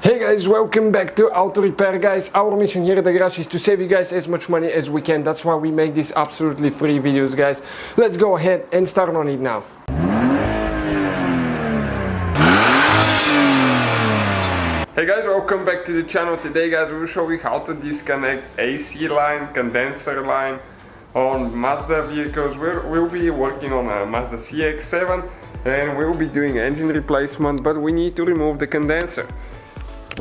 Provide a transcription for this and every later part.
Hey guys, welcome back to Auto Repair, guys. Our mission here at the garage is to save you guys as much money as we can. That's why we make these absolutely free videos, guys. Let's go ahead and start on it now. Hey guys, welcome back to the channel. Today, guys, we will show you how to disconnect AC line, condenser line on Mazda vehicles. We'll be working on a Mazda CX-7 and we'll be doing engine replacement, but we need to remove the condenser.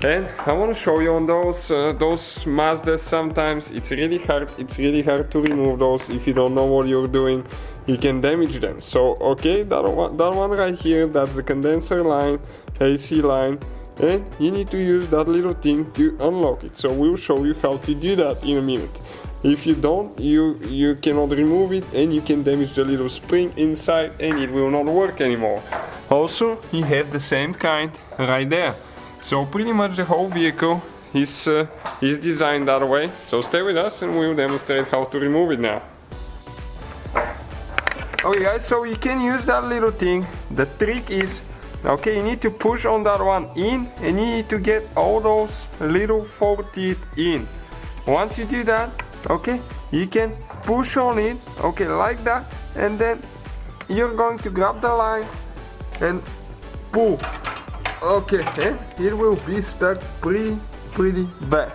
And I want to show you on those Mazdas. Sometimes it's really hard to remove those. If you don't know what you're doing, you can damage them. So okay, that one right here, that's the condenser line, AC line, and you need to use that little thing to unlock it. So we'll show you how to do that in a minute. If you don't, you cannot remove it and you can damage the little spring inside and it will not work anymore. Also, you have the same kind right there. So pretty much the whole vehicle is designed that way. So stay with us and we'll demonstrate how to remove it now. Okay guys, so you can use that little thing. The trick is, okay, you need to push on that one in and you need to get all those little 4 teeth in. Once you do that, okay, you can push on it, okay, like that, and then you're going to grab the line and pull. Okay, and it will be stuck pretty bad.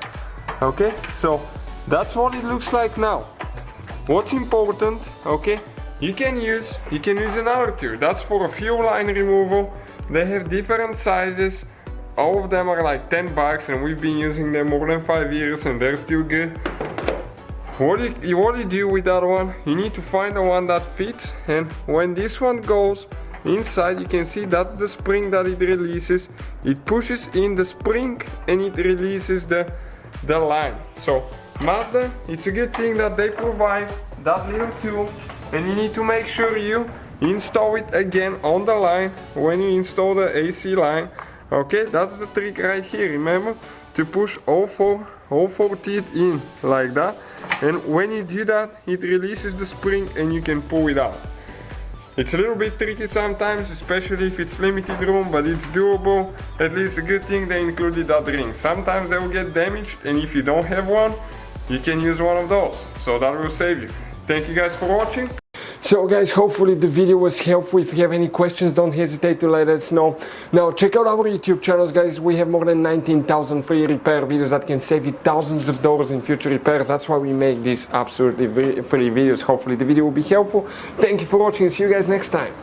Okay, so that's what it looks like now. What's important, okay, you can use another tool. That's for a fuel line removal. They have different sizes. All of them are like $10 and we've been using them more than 5 years and they're still good. What you do with that one, you need to find the one that fits, and when this one goes inside, you can see that's the spring that it releases. It pushes in the spring and it releases the line. So Mazda, it's a good thing that they provide that little tool, and you need to make sure you install it again on the line when you install the AC line. Okay, that's the trick right here. Remember to push all four teeth in like that, and when you do that, it releases the spring and you can pull it out. It's a little bit tricky sometimes, especially if it's limited room, but it's doable. At least a good thing they included that ring. Sometimes they will get damaged, and if you don't have one, you can use one of those. So that will save you. Thank you guys for watching. So guys, hopefully the video was helpful. If you have any questions, don't hesitate to let us know. Now check out our YouTube channels, guys. We have more than 19,000 free repair videos that can save you thousands of dollars in future repairs. That's why we make these absolutely free videos. Hopefully the video will be helpful. Thank you for watching and see you guys next time.